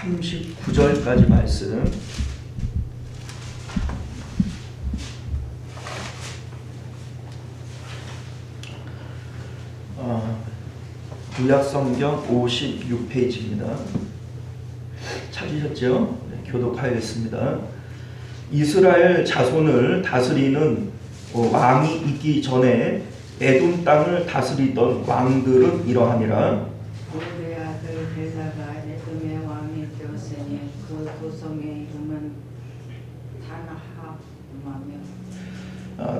39절까지 말씀. 구약성경 56페이지입니다. 찾으셨죠? 네, 교독하겠습니다. 이스라엘 자손을 다스리는 왕이 있기 전에 에돔 땅을 다스리던 왕들은 이러하니라. 고레의 아들 벨라가 에돔의 왕이 되었으니 그 도성의 이름은 다나하마며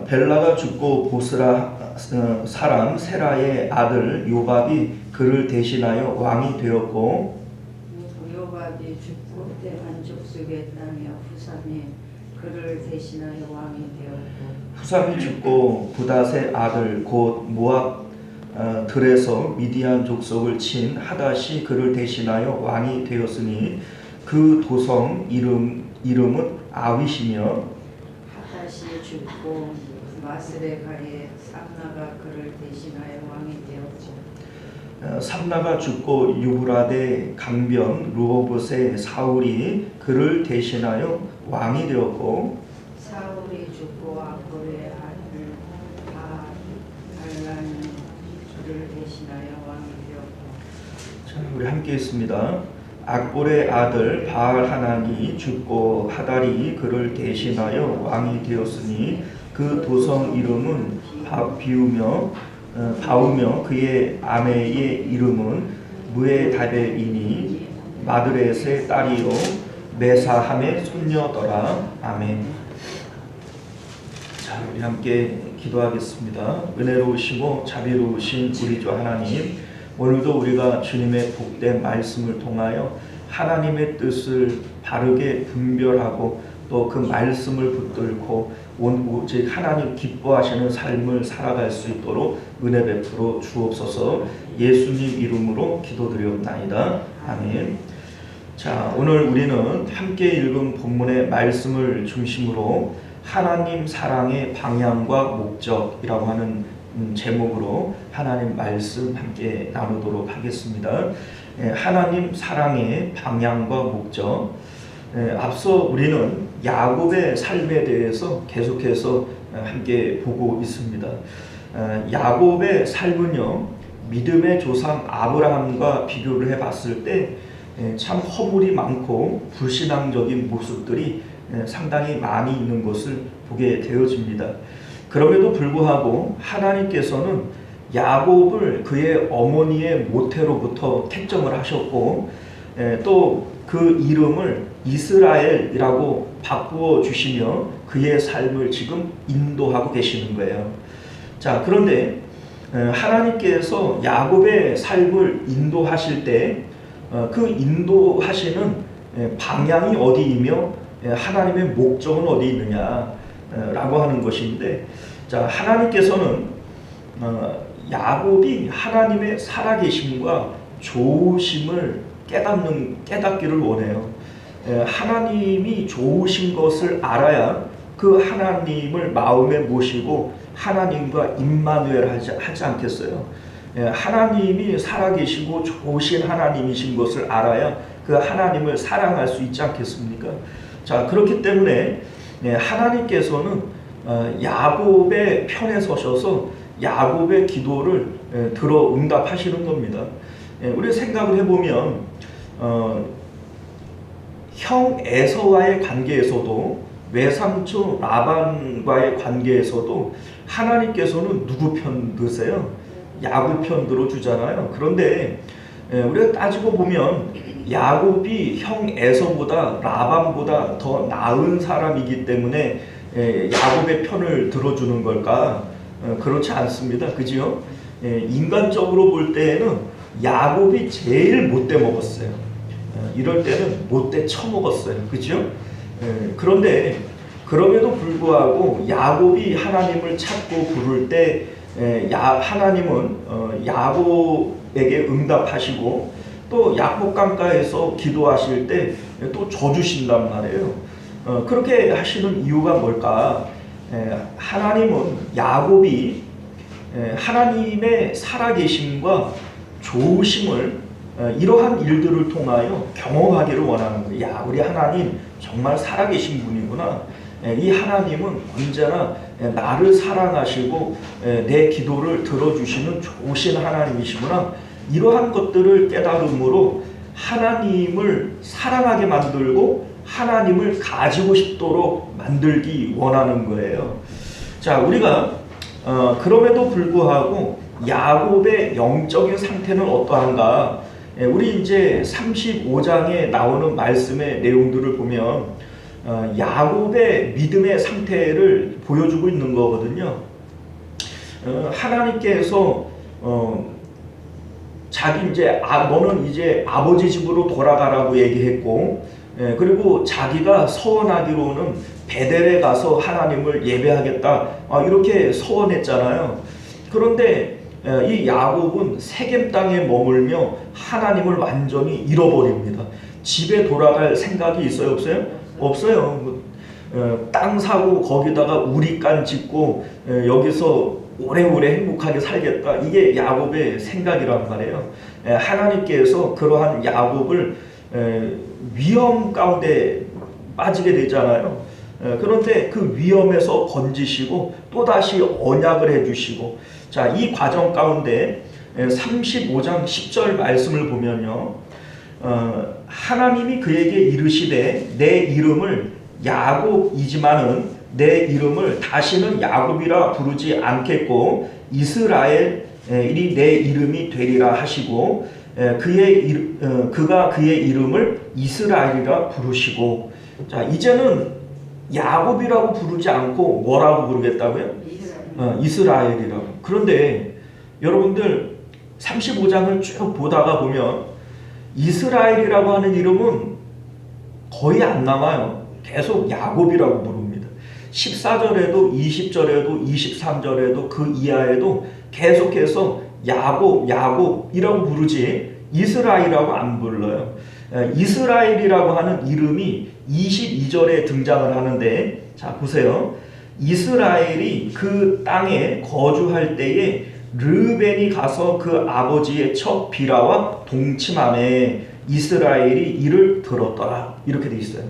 벨라가 죽고 보스라 사람 세라의 아들 요밥이 그를 대신하여 왕이 되었고, 요밥이 죽고 때한 족속의 땅에 후삼이 그를 대신하여 왕이 되었고, 후삼이 죽고 부닷의 아들 곧 모압 들에서 미디안 족속을 친 하닷이 그를 대신하여 왕이 되었으니 그 도성 이름은 아윗이며, 하닷이 죽고 마스레가의 삼나가 그를 대신하여 왕이 되었고, 삼나가 죽고 유브라데 강변 루호봇의 사울이 그를 대신하여 왕이 되었고, 사울이 죽고 아골의 아들 바알란이 그를 대신하여 왕이 되었고. 자, 우리 함께 있습니다. 악볼의 아들 바알하난이 죽고 하달이 그를 대신하여 왕이 되었으니 그 도성 이름은 바우며 그의 아내의 이름은 무에다벨이니 마드렛의 딸이요 메사함의 손녀더라. 아멘. 자, 우리 함께 기도하겠습니다. 은혜로우시고 자비로우신 우리 주 하나님, 오늘도 우리가 주님의 복된 말씀을 통하여 하나님의 뜻을 바르게 분별하고 또 그 말씀을 붙들고 오직 하나님 기뻐하시는 삶을 살아갈 수 있도록 은혜 베풀어 주옵소서. 예수님 이름으로 기도드리옵나이다. 아멘. 자, 오늘 우리는 함께 읽은 본문의 말씀을 중심으로 하나님 사랑의 방향과 목적이라고 하는 제목으로 하나님 말씀 함께 나누도록 하겠습니다. 하나님 사랑의 방향과 목적. 앞서 우리는 야곱의 삶에 대해서 계속해서 함께 보고 있습니다. 야곱의 삶은요, 믿음의 조상 아브라함과 비교를 해봤을 때 참 허물이 많고 불신앙적인 모습들이 상당히 많이 있는 것을 보게 되어집니다. 그럼에도 불구하고 하나님께서는 야곱을 그의 어머니의 모태로부터 택정을 하셨고, 또 그 이름을 이스라엘이라고 바꾸어 주시며 그의 삶을 지금 인도하고 계시는 거예요. 자, 그런데 하나님께서 야곱의 삶을 인도하실 때 그 인도하시는 방향이 어디이며 하나님의 목적은 어디 있느냐라고 하는 것인데, 자, 하나님께서는 야곱이 하나님의 살아계심과 좋으심을 깨닫기를 원해요. 하나님이 좋으신 것을 알아야 그 하나님을 마음에 모시고 하나님과 임마누엘 하지 않겠어요? 하나님이 살아계시고 좋으신 하나님이신 것을 알아야 그 하나님을 사랑할 수 있지 않겠습니까? 자, 그렇기 때문에 하나님께서는 야곱의 편에 서셔서 야곱의 기도를 들어 응답하시는 겁니다. 우리 생각을 해보면 형 에서와의 관계에서도 외삼촌 라반과의 관계에서도 하나님께서는 누구 편 드세요? 야곱 편 들어주잖아요. 그런데 우리가 따지고 보면 야곱이 형 에서보다 라반보다 더 나은 사람이기 때문에 야곱의 편을 들어주는 걸까? 그렇지 않습니다. 그죠? 인간적으로 볼 때에는 야곱이 제일 못돼 먹었어요. 이럴 때는 못돼 처먹었어요. 그죠? 그런데 그럼에도 불구하고 야곱이 하나님을 찾고 부를 때 하나님은 야곱에게 응답하시고 또 야복강가에서 기도하실 때 또 져주신단 말이에요. 그렇게 하시는 이유가 뭘까? 하나님은 야곱이 하나님의 살아계심과 좋으심을 이러한 일들을 통하여 경험하기를 원하는 거예요. 야, 우리 하나님 정말 살아계신 분이구나. 이 하나님은 언제나 나를 사랑하시고 내 기도를 들어주시는 좋으신 하나님이시구나. 이러한 것들을 깨달음으로 하나님을 사랑하게 만들고 하나님을 가지고 싶도록 만들기 원하는 거예요. 자, 우리가 그럼에도 불구하고 야곱의 영적인 상태는 어떠한가? 우리 이제 35장에 나오는 말씀의 내용들을 보면 야곱의 믿음의 상태를 보여주고 있는 거거든요. 하나님께서 자기 너는 이제 아버지 집으로 돌아가라고 얘기했고, 그리고 자기가 서원하기로는 베델에 가서 하나님을 예배하겠다, 이렇게 서원했잖아요. 그런데 이 야곱은 세겜 땅에 머물며 하나님을 완전히 잃어버립니다. 집에 돌아갈 생각이 있어요, 없어요? 없어요. 땅 사고 거기다가 우리간 짓고 여기서 오래오래 행복하게 살겠다, 이게 야곱의 생각이란 말이에요. 하나님께서 그러한 야곱을 위험 가운데 빠지게 되잖아요. 그런데 그 위험에서 건지시고 또다시 언약을 해주시고, 자, 이 과정 가운데 35장 10절 말씀을 보면요, 하나님이 그에게 이르시되 내 이름을 야곱이지만은 내 이름을 다시는 야곱이라 부르지 않겠고 이스라엘이 내 이름이 되리라 하시고, 그가 그의 이름을 이스라엘이라 부르시고. 자, 이제는 야곱이라고 부르지 않고 뭐라고 부르겠다고요? 이스라엘이라고. 그런데 여러분들 35장을 쭉 보다가 보면 이스라엘이라고 하는 이름은 거의 안 나와요. 계속 야곱이라고 부릅니다. 14절에도 20절에도 23절에도 그 이하에도 계속해서 야곱이라고 부르지 이스라엘이라고 안 불러요. 이스라엘이라고 하는 이름이 22절에 등장을 하는데, 자, 보세요. 이스라엘이 그 땅에 거주할 때에 르벤이 가서 그 아버지의 첫 비라와 동침하매 이스라엘이 이를 들었더라, 이렇게 돼 있어요.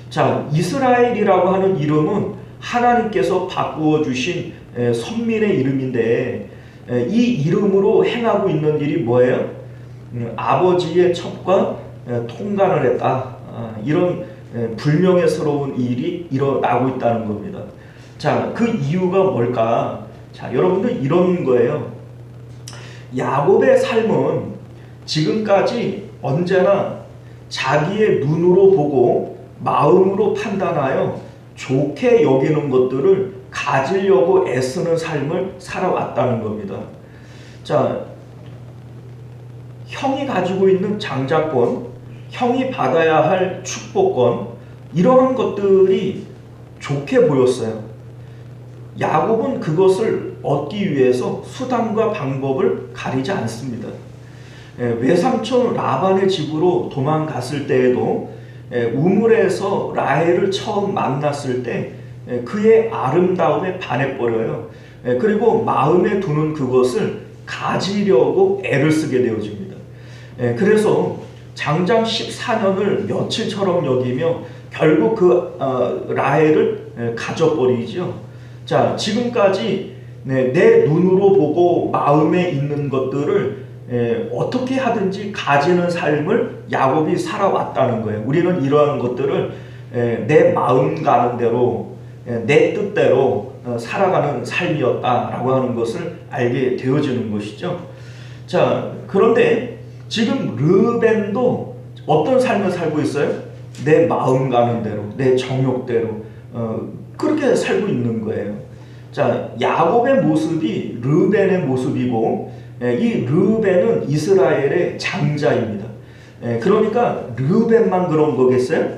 자, 이스라엘이라고 하는 이름은 하나님께서 바꾸어 주신 선민의 이름인데, 이 이름으로 행하고 있는 일이 뭐예요? 아버지의 첩과 통관을 했다, 이런 불명예스러운 일이 일어나고 있다는 겁니다. 자, 그 이유가 뭘까? 자, 여러분들 이런 거예요. 야곱의 삶은 지금까지 언제나 자기의 눈으로 보고 마음으로 판단하여 좋게 여기는 것들을 가지려고 애쓰는 삶을 살아왔다는 겁니다. 자, 형이 가지고 있는 장자권, 형이 받아야 할 축복권, 이런 것들이 좋게 보였어요. 야곱은 그것을 얻기 위해서 수단과 방법을 가리지 않습니다. 외삼촌 라반의 집으로 도망갔을 때에도 우물에서 라헬을 처음 만났을 때 그의 아름다움에 반해버려요. 그리고 마음에 두는 그것을 가지려고 애를 쓰게 되어집니다. 그래서 장장 14년을 며칠처럼 여기며 결국 그 라헬을 가져버리죠. 자, 지금까지 내 눈으로 보고 마음에 있는 것들을 어떻게 하든지 가지는 삶을 야곱이 살아왔다는 거예요. 우리는 이러한 것들을 내 마음 가는 대로, 내 뜻대로 살아가는 삶이었다라고 하는 것을 알게 되어지는 것이죠. 자, 그런데 지금 르벤도 어떤 삶을 살고 있어요? 내 마음 가는 대로, 내 정욕대로 그렇게 살고 있는 거예요. 자, 야곱의 모습이 르벤의 모습이고, 이 르벤은 이스라엘의 장자입니다. 그러니까 르벤만 그런 거겠어요?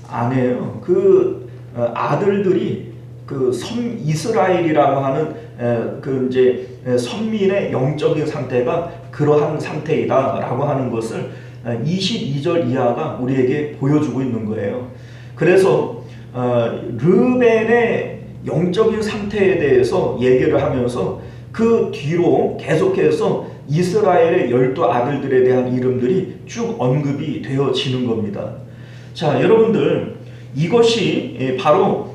아니에요. 그 아들들이 그 이스라엘이라고 하는 그 이제 선민의 영적인 상태가 그러한 상태이다라고 하는 것을 22절 이하가 우리에게 보여주고 있는 거예요. 그래서 르벤의 영적인 상태에 대해서 얘기를 하면서 그 뒤로 계속해서 이스라엘의 12아들들에 대한 이름들이 쭉 언급이 되어지는 겁니다. 자, 여러분들, 이것이 바로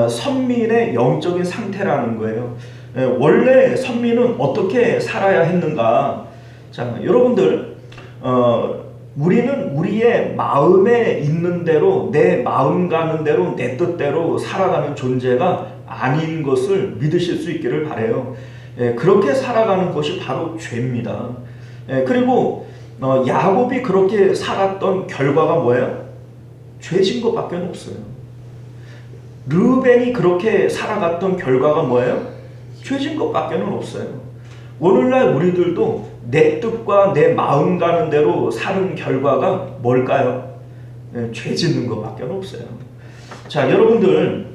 선민의 영적인 상태라는 거예요. 원래 선민은 어떻게 살아야 했는가? 자, 여러분들, 우리는 우리의 마음에 있는 대로, 내 마음 가는 대로, 내 뜻대로 살아가는 존재가 아닌 것을 믿으실 수 있기를 바라요. 그렇게 살아가는 것이 바로 죄입니다. 그리고 야곱이 그렇게 살았던 결과가 뭐예요? 죄진 것밖에 없어요. 르우벤이 그렇게 살아갔던 결과가 뭐예요? 죄진 것밖에 없어요. 오늘날 우리들도 내 뜻과 내 마음 가는 대로 사는 결과가 뭘까요? 죄 짓는 것밖에 없어요. 자, 여러분들,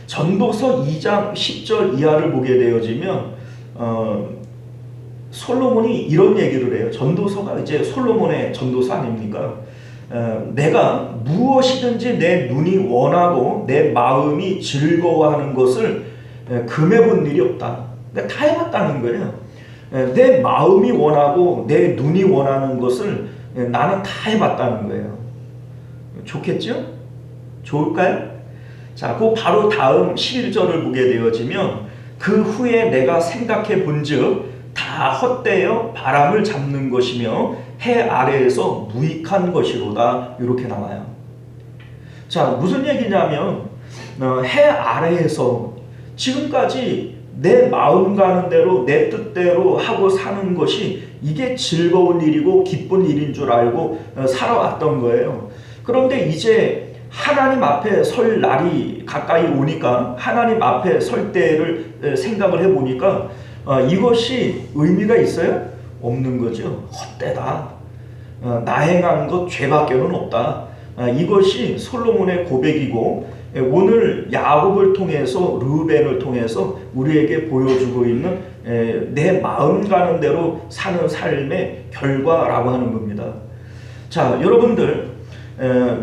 전도서 2장 10절 이하를 보게 되어지면 솔로몬이 이런 얘기를 해요. 전도서가 이제 솔로몬의 전도서 아닙니까? 내가 무엇이든지 내 눈이 원하고 내 마음이 즐거워하는 것을 금해 본 일이 없다. 그러니까 다 해봤다는 거예요. 내 마음이 원하고 내 눈이 원하는 것을 나는 다 해봤다는 거예요. 좋겠죠? 좋을까요? 자, 그 바로 다음 11절을 보게 되어지면 그 후에 내가 생각해 본즉 다 헛되어 바람을 잡는 것이며 해 아래에서 무익한 것이로다. 이렇게 나와요. 자, 무슨 얘기냐면 해 아래에서 지금까지 내 마음 가는 대로 내 뜻대로 하고 사는 것이 이게 즐거운 일이고 기쁜 일인 줄 알고 살아왔던 거예요. 그런데 이제 하나님 앞에 설 날이 가까이 오니까, 하나님 앞에 설 때를 생각을 해보니까 이것이 의미가 있어요? 없는 거죠. 헛되다. 나 행한 것 죄밖에는 없다. 이것이 솔로몬의 고백이고, 오늘 야곱을 통해서, 르우벤을 통해서 우리에게 보여주고 있는 내 마음 가는 대로 사는 삶의 결과라고 하는 겁니다. 자, 여러분들,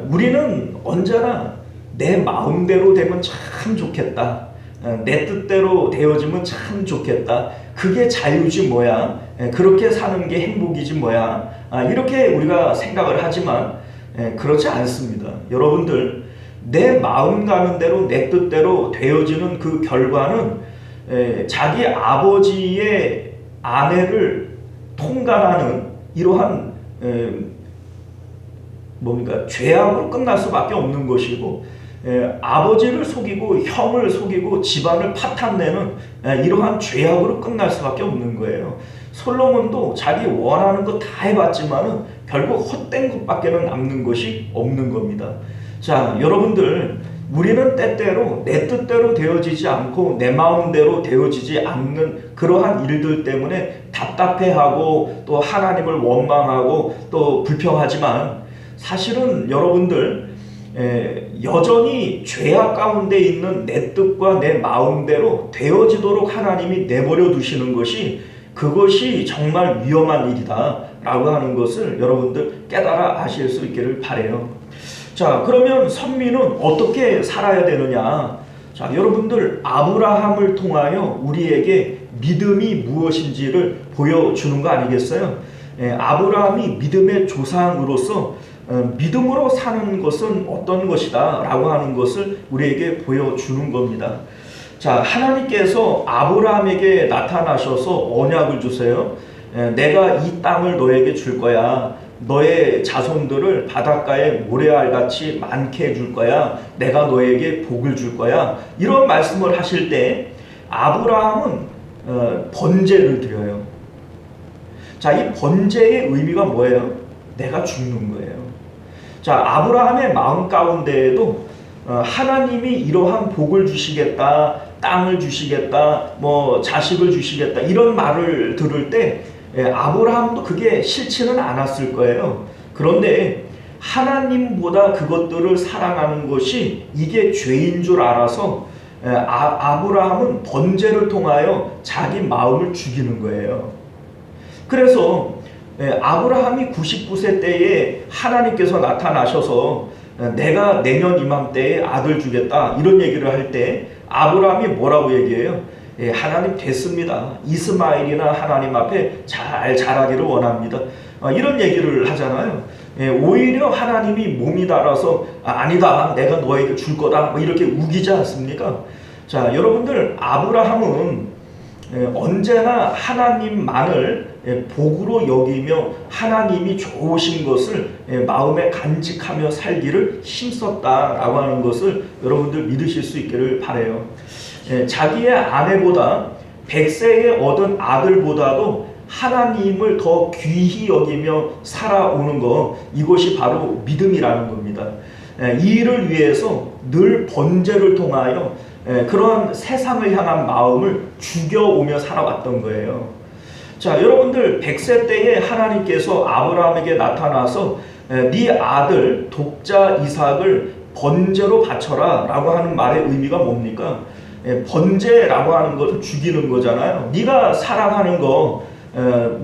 우리는 언제나 내 마음대로 되면 참 좋겠다. 내 뜻대로 되어지면 참 좋겠다. 그게 자유지 뭐야. 그렇게 사는 게 행복이지 뭐야. 이렇게 우리가 생각을 하지만 그렇지 않습니다. 여러분들, 내 마음 가는 대로 내 뜻대로 되어지는 그 결과는 자기 아버지의 아내를 통간하는 이러한 죄악으로 끝날 수밖에 없는 것이고, 아버지를 속이고 형을 속이고 집안을 파탄내는 이러한 죄악으로 끝날 수밖에 없는 거예요. 솔로몬도 자기 원하는 거 다 해봤지만은 결국 헛된 것밖에는 남는 것이 없는 겁니다. 자, 여러분들, 우리는 때때로 내 뜻대로 되어지지 않고 내 마음대로 되어지지 않는 그러한 일들 때문에 답답해하고 또 하나님을 원망하고 또 불평하지만, 사실은 여러분들, 여전히 죄악 가운데 있는 내 뜻과 내 마음대로 되어지도록 하나님이 내버려 두시는 것이, 그것이 정말 위험한 일이다 라고 하는 것을 여러분들 깨달아 아실 수 있기를 바라요. 자, 그러면 선민은 어떻게 살아야 되느냐? 자, 여러분들, 아브라함을 통하여 우리에게 믿음이 무엇인지를 보여주는 거 아니겠어요? 아브라함이 믿음의 조상으로서 믿음으로 사는 것은 어떤 것이다 라고 하는 것을 우리에게 보여주는 겁니다. 자, 하나님께서 아브라함에게 나타나셔서 언약을 주세요. 내가 이 땅을 너에게 줄 거야. 너의 자손들을 바닷가에 모래알같이 많게 해줄 거야. 내가 너에게 복을 줄 거야. 이런 말씀을 하실 때 아브라함은 번제를 드려요. 자, 이 번제의 의미가 뭐예요? 내가 죽는 거예요. 자, 아브라함의 마음 가운데에도 하나님이 이러한 복을 주시겠다, 땅을 주시겠다, 뭐 자식을 주시겠다, 이런 말을 들을 때 아브라함도 그게 싫지는 않았을 거예요. 그런데 하나님보다 그것들을 사랑하는 것이 이게 죄인 줄 알아서 아브라함은 번제를 통하여 자기 마음을 죽이는 거예요. 그래서 아브라함이 99세 때에 하나님께서 나타나셔서 내가 내년 이맘때에 아들 주겠다 이런 얘기를 할 때 아브라함이 뭐라고 얘기해요? 하나님 됐습니다. 이스마엘이나 하나님 앞에 잘 자라기를 원합니다. 이런 얘기를 하잖아요. 오히려 하나님이 몸이 달아서 아니다, 내가 너에게 줄 거다, 뭐 이렇게 우기지 않습니까? 자, 여러분들, 아브라함은 언제나 하나님만을 복으로 여기며 하나님이 좋으신 것을 마음에 간직하며 살기를 힘썼다라고 하는 것을 여러분들 믿으실 수 있기를 바라요. 자기의 아내보다 100세에 얻은 아들보다도 하나님을 더 귀히 여기며 살아오는 것, 이것이 바로 믿음이라는 겁니다. 이 일을 위해서 늘 번제를 통하여 그런 세상을 향한 마음을 죽여오며 살아왔던 거예요. 자, 여러분들, 100세 때에 하나님께서 아브라함에게 나타나서 네 아들 독자 이삭을 번제로 바쳐라 라고 하는 말의 의미가 뭡니까? 번제라고 하는 것을 죽이는 거잖아요. 네가 사랑하는 거,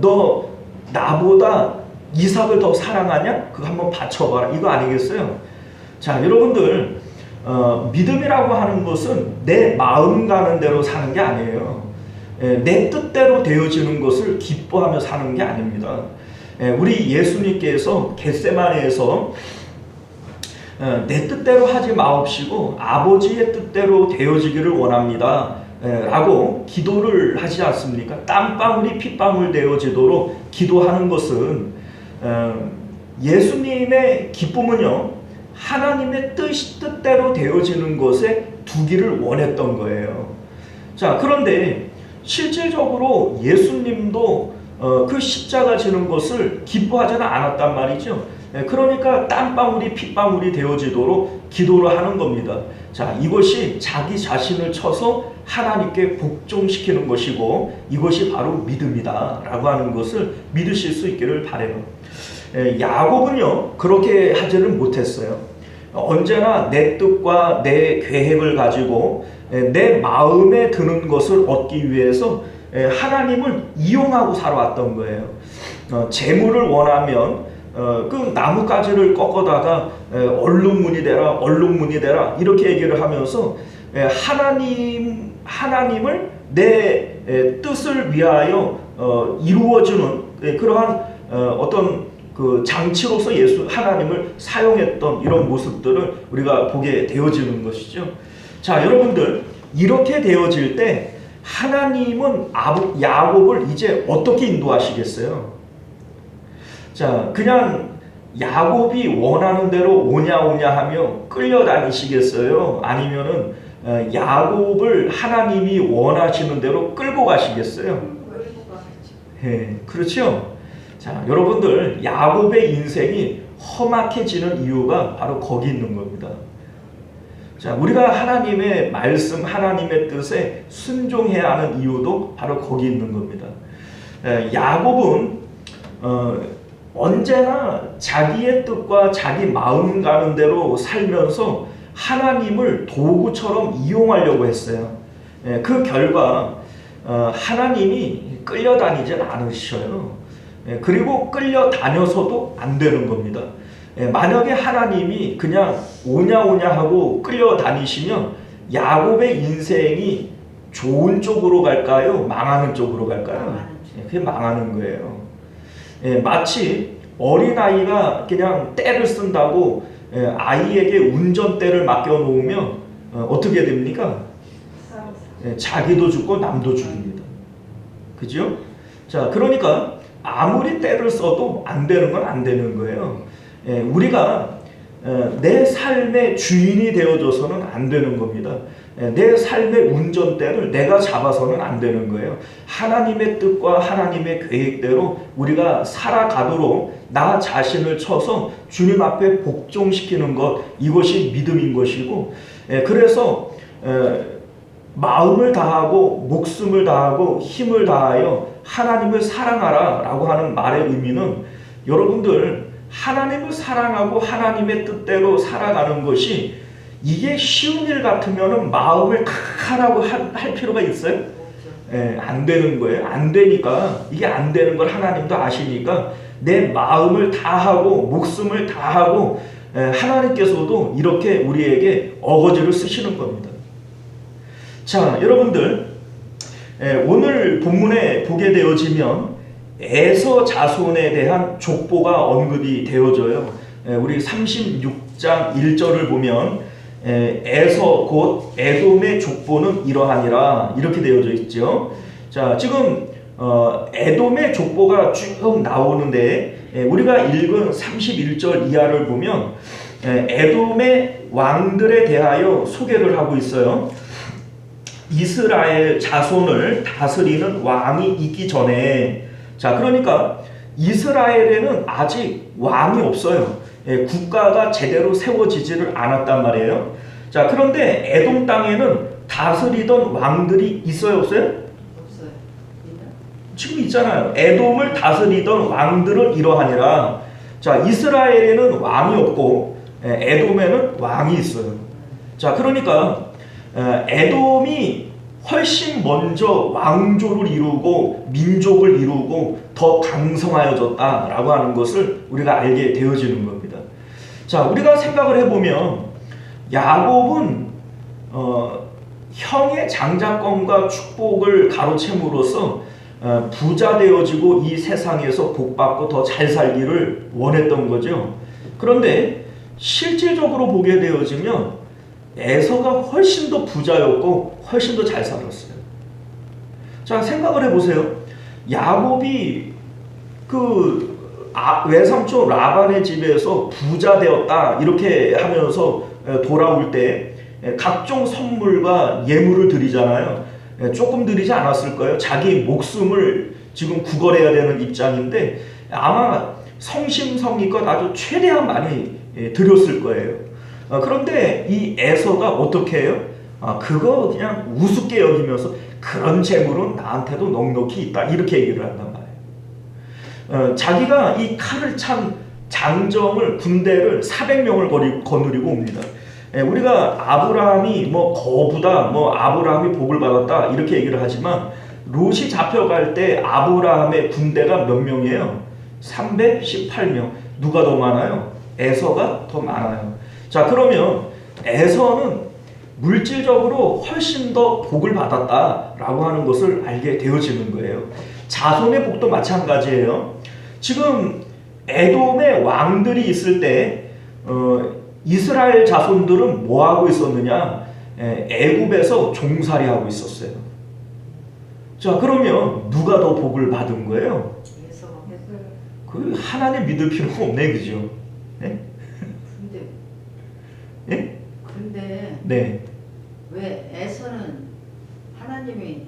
너 나보다 이삭을 더 사랑하냐? 그거 한번 바쳐봐라, 이거 아니겠어요? 자, 여러분들, 믿음이라고 하는 것은 내 마음 가는 대로 사는 게 아니에요. 내 뜻대로 되어지는 것을 기뻐하며 사는 게 아닙니다. 우리 예수님께서 겟세마네에서 내 뜻대로 하지 마옵시고 아버지의 뜻대로 되어지기를 원합니다 라고 기도를 하지 않습니까? 땀방울이 핏방울 되어지도록 기도하는 것은 예수님의 기쁨은요, 하나님의 뜻대로 되어지는 것에 두기를 원했던 거예요. 자, 그런데 실질적으로 예수님도 그 십자가 지는 것을 기뻐하지는 않았단 말이죠. 그러니까 땀방울이 핏방울이 되어지도록 기도를 하는 겁니다. 자, 이것이 자기 자신을 쳐서 하나님께 복종시키는 것이고 이것이 바로 믿음이다 라고 하는 것을 믿으실 수 있기를 바라요. 야곱은요, 그렇게 하지는 못했어요. 언제나 내 뜻과 내 계획을 가지고 내 마음에 드는 것을 얻기 위해서 하나님을 이용하고 살아왔던 거예요. 재물을 원하면 그 나뭇가지를 꺾어다가 얼룩무늬 되라, 얼룩무늬 되라 이렇게 얘기를 하면서 하나님을 내 뜻을 위하여 이루어주는 그러한 어떤 그 장치로서 하나님을 사용했던 이런 모습들을 우리가 보게 되어지는 것이죠. 자, 여러분들, 이렇게 되어질 때 하나님은 야곱을 이제 어떻게 인도하시겠어요? 자, 그냥 야곱이 원하는 대로 오냐 하며 끌려다니시겠어요? 아니면은 야곱을 하나님이 원하시는 대로 끌고 가시겠어요? 끌고 가겠죠. 예, 그렇죠? 자, 여러분들, 야곱의 인생이 험악해지는 이유가 바로 거기 있는 겁니다. 자, 우리가 하나님의 말씀, 하나님의 뜻에 순종해야 하는 이유도 바로 거기 있는 겁니다. 야곱은 언제나 자기의 뜻과 자기 마음 가는 대로 살면서 하나님을 도구처럼 이용하려고 했어요. 그 결과 하나님이 끌려다니질 않으셔요. 그리고 끌려다녀서도 안 되는 겁니다. 만약에 하나님이 그냥 오냐 하고 끌려다니시면 야곱의 인생이 좋은 쪽으로 갈까요? 망하는 쪽으로 갈까요? 그게 망하는 거예요. 마치 어린아이가 그냥 떼를 쓴다고 아이에게 운전대를 맡겨놓으면 어떻게 됩니까? 자기도 죽고 남도 죽입니다. 그죠? 자, 그러니까 아무리 때를 써도 안 되는 건 안 되는 거예요. 우리가 내 삶의 주인이 되어줘서는 안 되는 겁니다. 내 삶의 운전대를 내가 잡아서는 안 되는 거예요. 하나님의 뜻과 하나님의 계획대로 우리가 살아가도록 나 자신을 쳐서 주님 앞에 복종시키는 것, 이것이 믿음인 것이고, 그래서 마음을 다하고 목숨을 다하고 힘을 다하여 하나님을 사랑하라 라고 하는 말의 의미는, 여러분들, 하나님을 사랑하고 하나님의 뜻대로 살아가는 것이 이게 쉬운 일 같으면 마음을 다 하라고 할 필요가 있어요? 안 되는 거예요. 안 되니까, 이게 안 되는 걸 하나님도 아시니까 내 마음을 다하고 목숨을 다하고 하나님께서도 이렇게 우리에게 어거지를 쓰시는 겁니다. 자, 여러분들, 오늘 본문에 보게 되어지면 에서 자손에 대한 족보가 언급이 되어져요. 우리 36장 1절을 보면 에서 곧 에돔의 족보는 이러하니라 이렇게 되어져 있죠. 자, 지금 에돔의 족보가 쭉 나오는데 우리가 읽은 31절 이하를 보면 에돔의 왕들에 대하여 소개를 하고 있어요. 이스라엘 자손을 다스리는 왕이 있기 전에, 자, 그러니까 이스라엘에는 아직 왕이 없어요. 국가가 제대로 세워지지를 않았단 말이에요. 자, 그런데 에돔 땅에는 다스리던 왕들이 있어요, 없어요? 없어요. 지금 있잖아요. 에돔을 다스리던 왕들은 이러하니라. 자, 이스라엘에는 왕이 없고 에돔에는 왕이 있어요. 자, 그러니까 에돔이 훨씬 먼저 왕조를 이루고 민족을 이루고 더 강성하여졌다라고 하는 것을 우리가 알게 되어지는 겁니다. 자, 우리가 생각을 해보면 야곱은 형의 장자권과 축복을 가로챈으로써 부자 되어지고 이 세상에서 복받고 더 잘 살기를 원했던 거죠. 그런데 실질적으로 보게 되어지면 에서가 훨씬 더 부자였고 훨씬 더 잘 살았어요. 자, 생각을 해보세요. 야곱이 외삼촌 라반의 집에서 부자 되었다 이렇게 하면서 돌아올 때 각종 선물과 예물을 드리잖아요. 조금 드리지 않았을 거예요. 자기 목숨을 지금 구걸해야 되는 입장인데 아마 성심성의껏 아주 최대한 많이 드렸을 거예요. 그런데 이 에서가 어떻게 해요? 그거 그냥 우습게 여기면서 그런 재물은 나한테도 넉넉히 있다 이렇게 얘기를 한단 말이에요. 자기가 이 칼을 찬 장정을 군대를 400명을 거느리고 옵니다. 우리가 아브라함이 뭐 거부다, 뭐 아브라함이 복을 받았다 이렇게 얘기를 하지만 롯이 잡혀갈 때 아브라함의 군대가 몇 명이에요? 318명. 누가 더 많아요? 에서가 더 많아요. 자, 그러면 에서는 물질적으로 훨씬 더 복을 받았다라고 하는 것을 알게 되어지는 거예요. 자손의 복도 마찬가지예요. 지금 에돔의 왕들이 있을 때 이스라엘 자손들은 뭐 하고 있었느냐? 애굽에서 종살이 하고 있었어요. 자, 그러면 누가 더 복을 받은 거예요? 그 하나님 믿을 필요가 없네, 그죠? 네? 예? 근데 네. 왜 에서는 하나님이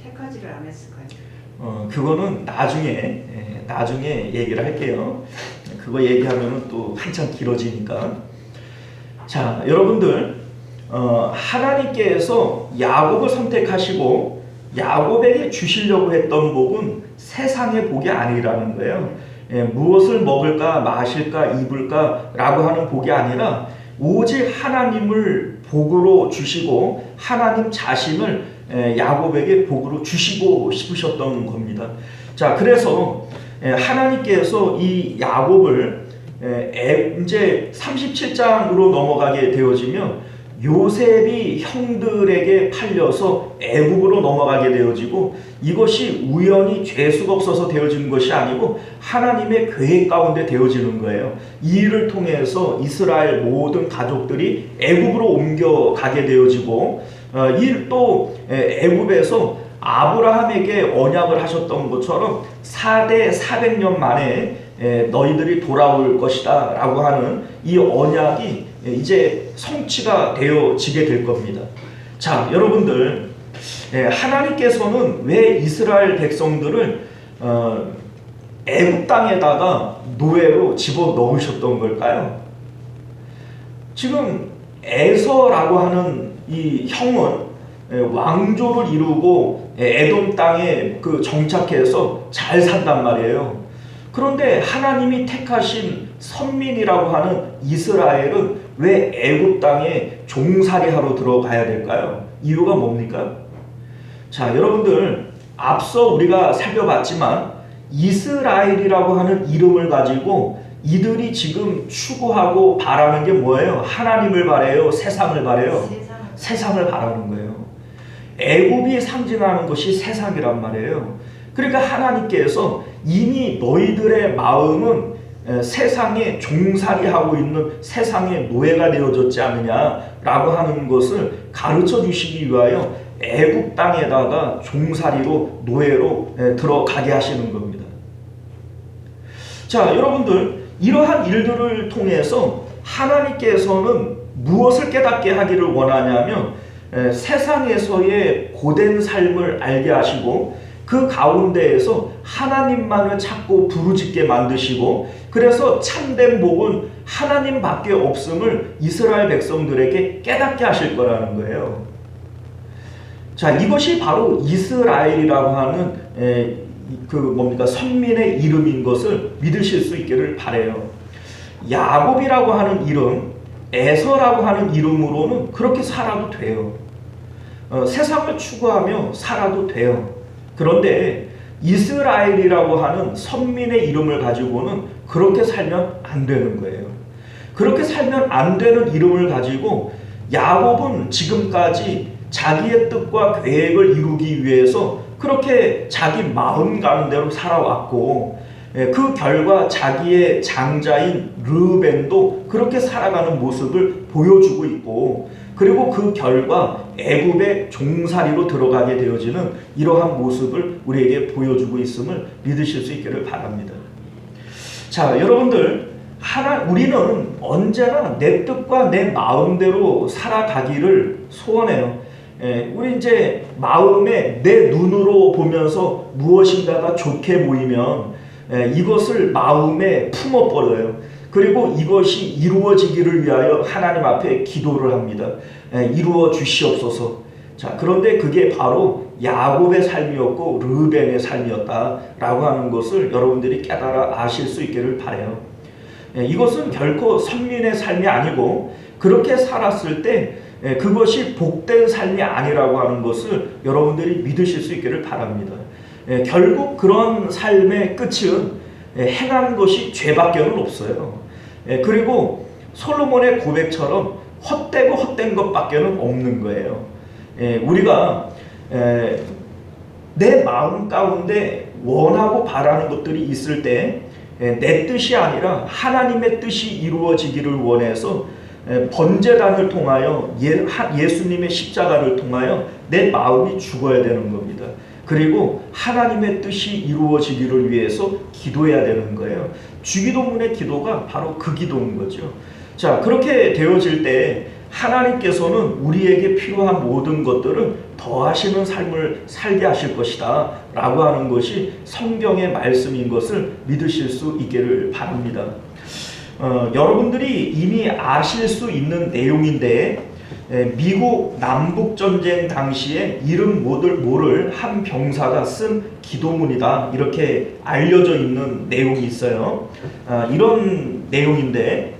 택하지를 안 했을까요? 그거는 나중에 얘기를 할게요. 그거 얘기하면은 또 한참 길어지니까. 자, 여러분들, 하나님께서 야곱을 선택하시고 야곱에게 주시려고 했던 복은 세상의 복이 아니라는 거예요. 무엇을 먹을까, 마실까, 입을까 라고 하는 복이 아니라 오직 하나님을 복으로 주시고 하나님 자신을 야곱에게 복으로 주시고 싶으셨던 겁니다. 자, 그래서 하나님께서 이 야곱을 이제 37장으로 넘어가게 되어지면 요셉이 형들에게 팔려서 애굽으로 넘어가게 되어지고 이것이 우연히 죄수가 없어서 되어진 것이 아니고 하나님의 계획 가운데 되어지는 거예요. 이 일을 통해서 이스라엘 모든 가족들이 애굽으로 옮겨가게 되어지고 또 애굽에서 아브라함에게 언약을 하셨던 것처럼 4대 400년 만에 너희들이 돌아올 것이다 라고 하는 이 언약이 이제 성취가 되어지게 될 겁니다. 자, 여러분들, 하나님께서는 왜 이스라엘 백성들을 애굽 땅에다가 노예로 집어넣으셨던 걸까요? 지금 에서라고 하는 이 형은 왕조를 이루고 에돔 땅에 정착해서 잘 산단 말이에요. 그런데 하나님이 택하신 선민이라고 하는 이스라엘은 왜 애굽 땅에 종살이하러 들어가야 될까요? 이유가 뭡니까? 자, 여러분들, 앞서 우리가 살펴봤지만 이스라엘이라고 하는 이름을 가지고 이들이 지금 추구하고 바라는 게 뭐예요? 하나님을 바래요? 세상을 바래요? 세상을 바라는 거예요. 애굽이 상징하는 것이 세상이란 말이에요. 그러니까 하나님께서 이미 너희들의 마음은 세상에 종살이하고 있는 세상의 노예가 되어졌지 않느냐라고 하는 것을 가르쳐 주시기 위하여 애굽 땅에다가 종살이로 노예로 들어가게 하시는 겁니다. 자, 여러분들, 이러한 일들을 통해서 하나님께서는 무엇을 깨닫게 하기를 원하냐면 세상에서의 고된 삶을 알게 하시고 그 가운데에서 하나님만을 찾고 부르짖게 만드시고, 그래서 참된 복은 하나님밖에 없음을 이스라엘 백성들에게 깨닫게 하실 거라는 거예요. 자, 이것이 바로 이스라엘이라고 하는 선민의 이름인 것을 믿으실 수 있기를 바라요. 야곱이라고 하는 이름, 에서라고 하는 이름으로는 그렇게 살아도 돼요. 세상을 추구하며 살아도 돼요. 그런데 이스라엘이라고 하는 선민의 이름을 가지고는 그렇게 살면 안 되는 거예요. 그렇게 살면 안 되는 이름을 가지고 야곱은 지금까지 자기의 뜻과 계획을 이루기 위해서 그렇게 자기 마음 가는 대로 살아왔고, 그 결과 자기의 장자인 르벤도 그렇게 살아가는 모습을 보여주고 있고, 그리고 그 결과 애굽의 종살이로 들어가게 되어지는 이러한 모습을 우리에게 보여주고 있음을 믿으실 수 있기를 바랍니다. 자, 여러분들, 우리는 언제나 내 뜻과 내 마음대로 살아가기를 소원해요. 우리 이제 마음에 내 눈으로 보면서 무엇인가가 좋게 보이면 이것을 마음에 품어버려요. 그리고 이것이 이루어지기를 위하여 하나님 앞에 기도를 합니다. 이루어 주시옵소서. 자, 그런데 그게 바로 야곱의 삶이었고 르벤의 삶이었다라고 하는 것을 여러분들이 깨달아 아실 수 있기를 바라요. 이것은 결코 선민의 삶이 아니고 그렇게 살았을 때 그것이 복된 삶이 아니라고 하는 것을 여러분들이 믿으실 수 있기를 바랍니다. 결국 그런 삶의 끝은 행하는 것이 죄밖에는 없어요. 그리고 솔로몬의 고백처럼 헛되고 헛된 것밖에는 없는 거예요. 우리가 내 마음 가운데 원하고 바라는 것들이 있을 때 내 뜻이 아니라 하나님의 뜻이 이루어지기를 원해서 번제단을 통하여 예수님의 십자가를 통하여 내 마음이 죽어야 되는 겁니다. 그리고 하나님의 뜻이 이루어지기를 위해서 기도해야 되는 거예요. 주기도문의 기도가 바로 그 기도인 거죠. 자, 그렇게 되어질 때 하나님께서는 우리에게 필요한 모든 것들을 더하시는 삶을 살게 하실 것이다 라고 하는 것이 성경의 말씀인 것을 믿으실 수 있기를 바랍니다. 여러분들이 이미 아실 수 있는 내용인데 미국 남북전쟁 당시에 이름 모를 한 병사가 쓴 기도문이다 이렇게 알려져 있는 내용이 있어요. 이런 내용인데,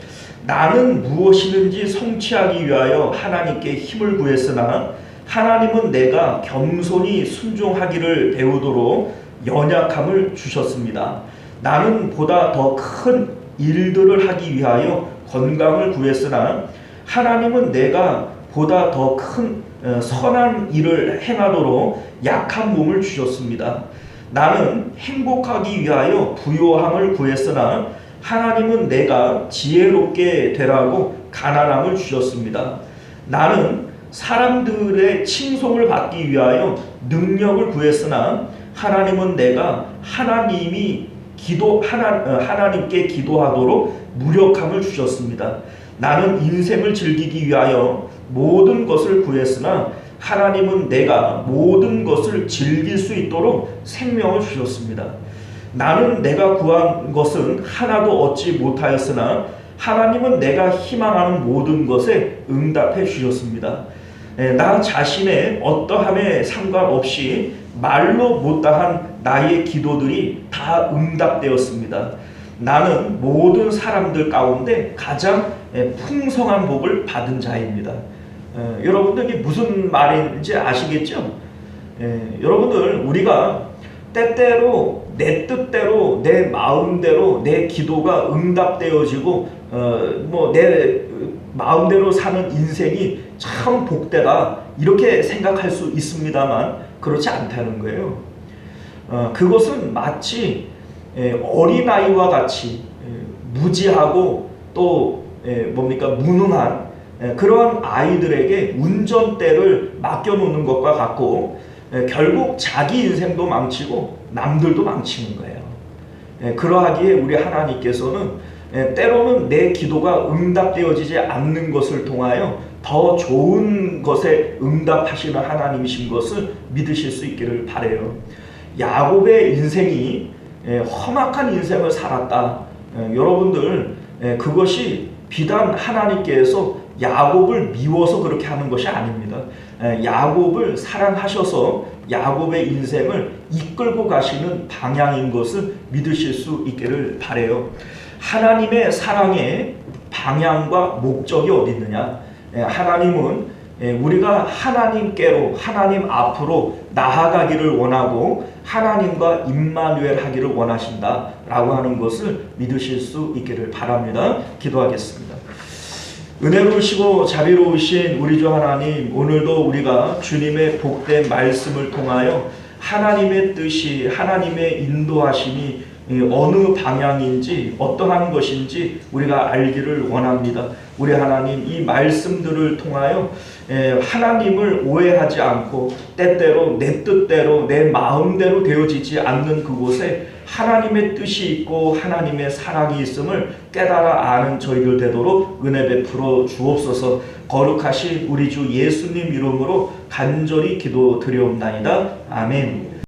나는 무엇이든지 성취하기 위하여 하나님께 힘을 구했으나 하나님은 내가 겸손히 순종하기를 배우도록 연약함을 주셨습니다. 나는 보다 더 큰 일들을 하기 위하여 건강을 구했으나 하나님은 내가 보다 더 큰 선한 일을 행하도록 약한 몸을 주셨습니다. 나는 행복하기 위하여 부요함을 구했으나 하나님은 내가 지혜롭게 되라고 가난함을 주셨습니다. 나는 사람들의 칭송을 받기 위하여 능력을 구했으나 하나님은 내가 하나님께 기도하도록 무력함을 주셨습니다. 나는 인생을 즐기기 위하여 모든 것을 구했으나 하나님은 내가 모든 것을 즐길 수 있도록 생명을 주셨습니다. 나는 내가 구한 것은 하나도 얻지 못하였으나 하나님은 내가 희망하는 모든 것에 응답해 주셨습니다. 나 자신의 어떠함에 상관없이 말로 못다한 나의 기도들이 다 응답되었습니다. 나는 모든 사람들 가운데 가장 풍성한 복을 받은 자입니다. 여러분들 이게 무슨 말인지 아시겠죠? 여러분들, 우리가 때때로 내 뜻대로 내 마음대로 내 기도가 응답되어지고 내 마음대로 사는 인생이 참 복되다 이렇게 생각할 수 있습니다만 그렇지 않다는 거예요. 그것은 마치 어린아이와 같이 무지하고 또 무능한 그러한 아이들에게 운전대를 맡겨놓는 것과 같고 결국 자기 인생도 망치고 남들도 망치는 거예요. 그러하기에 우리 하나님께서는 때로는 내 기도가 응답되어지지 않는 것을 통하여 더 좋은 것에 응답하시는 하나님이신 것을 믿으실 수 있기를 바라요. 야곱의 인생이 험악한 인생을 살았다. 여러분들 그것이 비단 하나님께서 야곱을 미워서 그렇게 하는 것이 아닙니다. 야곱을 사랑하셔서 야곱의 인생을 이끌고 가시는 방향인 것을 믿으실 수 있기를 바라요. 하나님의 사랑의 방향과 목적이 어디 있느냐? 하나님은 우리가 하나님께로 하나님 앞으로 나아가기를 원하고 하나님과 임마누엘 하기를 원하신다라고 하는 것을 믿으실 수 있기를 바랍니다. 기도하겠습니다. 은혜로우시고 자비로우신 우리 주 하나님, 오늘도 우리가 주님의 복된 말씀을 통하여 하나님의 뜻이, 하나님의 인도하심이 어느 방향인지 어떠한 것인지 우리가 알기를 원합니다. 우리 하나님, 이 말씀들을 통하여 하나님을 오해하지 않고 때때로 내 뜻대로 내 마음대로 되어지지 않는 그곳에 하나님의 뜻이 있고 하나님의 사랑이 있음을 깨달아 아는 저희들 되도록 은혜 베풀어 주옵소서. 거룩하신 우리 주 예수님 이름으로 간절히 기도드리옵나이다. 아멘.